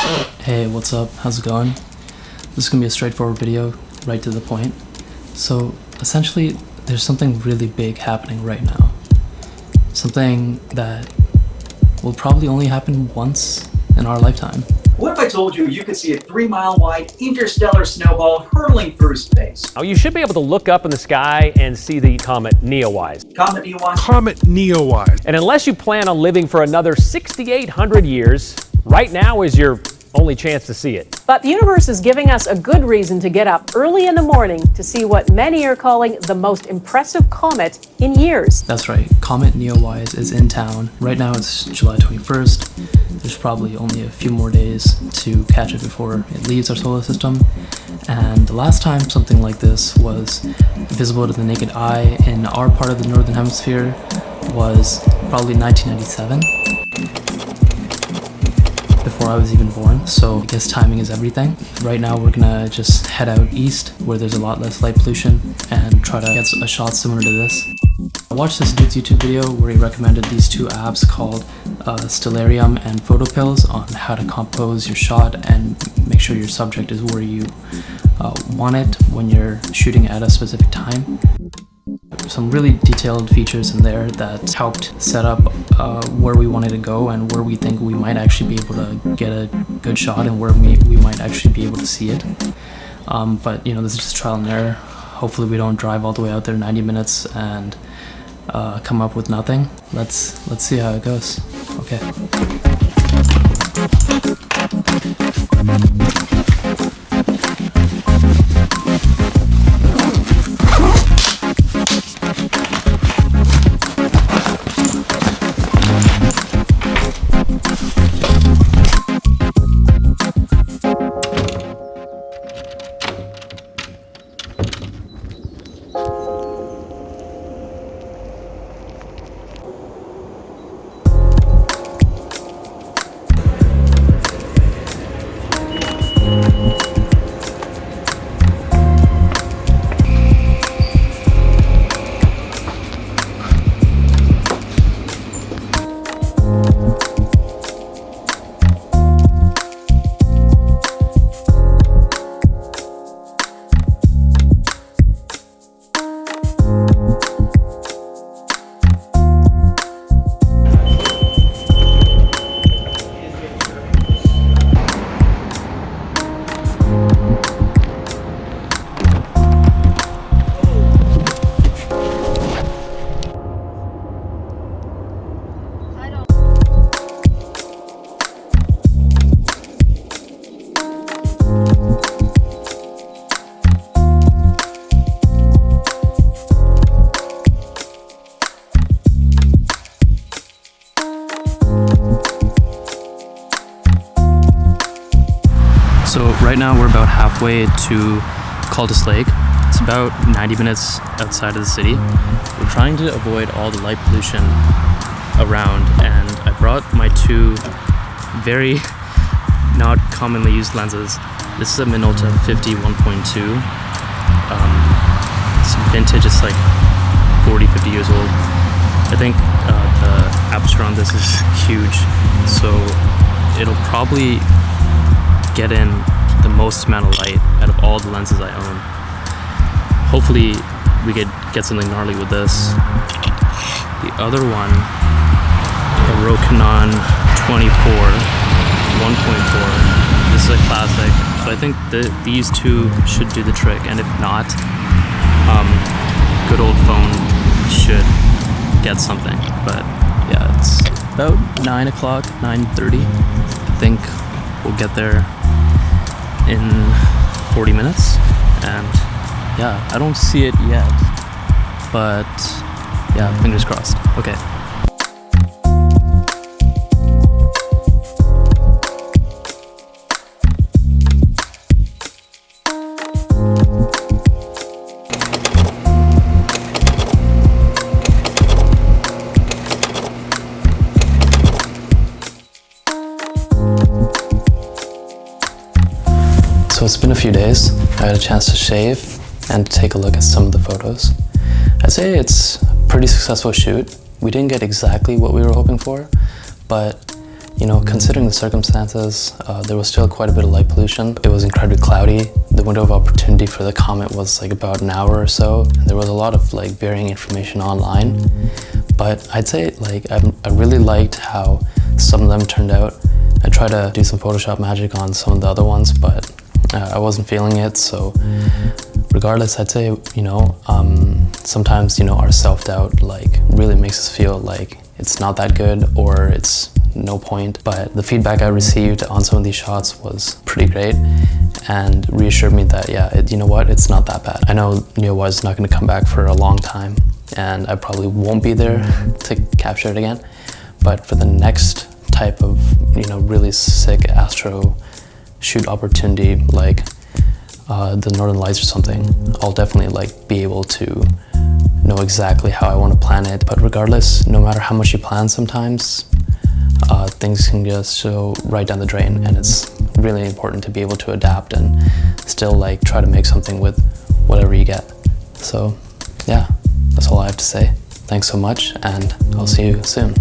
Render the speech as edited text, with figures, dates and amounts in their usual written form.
Hey, what's up? How's it going? This is gonna be a straightforward video, right to the point. So essentially, there's something really big happening right now. Something that will probably only happen once in our lifetime. What if I told you you could see a 3-mile-wide interstellar snowball hurtling through space? Oh, you should be able to look up in the sky and see the comet Neowise. Comet Neowise? Comet Neowise. And unless you plan on living for another 6,800 years, right now is your only chance to see it. But the universe is giving us a good reason to get up early in the morning to see what many are calling the most impressive comet in years. That's right, Comet Neowise is in town. Right now it's July 21st. There's probably only a few more days to catch it before it leaves our solar system. And the last time something like this was visible to the naked eye in our part of the Northern Hemisphere was probably 1997. Before I was even born, so I guess timing is everything. Right now we're gonna just head out east where there's a lot less light pollution and try to get a shot similar to this. I watched this dude's YouTube video where he recommended these two apps called Stellarium and Photopills on how to compose your shot and make sure your subject is where you want it when you're shooting at a specific time. Some really detailed features in there that helped set up where we wanted to go and where we think we might actually be able to get a good shot and where we might actually be able to see it. But you know, this is just trial and error. Hopefully we don't drive all the way out there 90 minutes and come up with nothing. Let's see how it goes. Okay. So right now we're about halfway to Cultus Lake. It's about 90 minutes outside of the city. We're trying to avoid all the light pollution around, and I brought my two very not commonly used lenses. This is a Minolta 50 1.2. It's vintage, it's like 40, 50 years old. I think the aperture on this is huge, so it'll probably get in the most amount of light out of all the lenses I own. Hopefully we could get something gnarly with this. The other one, a Rokinon 24 1.4. This is a classic, so I think these two should do the trick, and if not, good old phone should get something. But yeah, it's about 9 o'clock, 9:30. I think we'll get there in 40 minutes, and yeah, I don't see it yet, but yeah, fingers crossed. Okay. So it's been a few days. I had a chance to shave and take a look at some of the photos. I'd say it's a pretty successful shoot. We didn't get exactly what we were hoping for, but You know, considering the circumstances, there was still quite a bit of light pollution. It was incredibly cloudy. The window of opportunity for the comet was like about an hour or so. And there was a lot of like varying information online. But I'd say like I really liked how some of them turned out. I tried to do some Photoshop magic on some of the other ones, but I wasn't feeling it. So regardless, I'd say, you know, sometimes, you know, our self-doubt like really makes us feel like it's not that good or it's no point. But the feedback I received on some of these shots was pretty great and reassured me that, yeah, you know what, it's not that bad. I know Neowise is not going to come back for a long time and I probably won't be there to capture it again. But for the next type of, you know, really sick Astro shoot opportunity, like the Northern Lights or something, I'll definitely like be able to know exactly how I want to plan it. But regardless, no matter how much you plan, sometimes things can just go right down the drain, and it's really important to be able to adapt and still like try to make something with whatever you get. So yeah, that's all I have to say. Thanks so much, and I'll see you soon.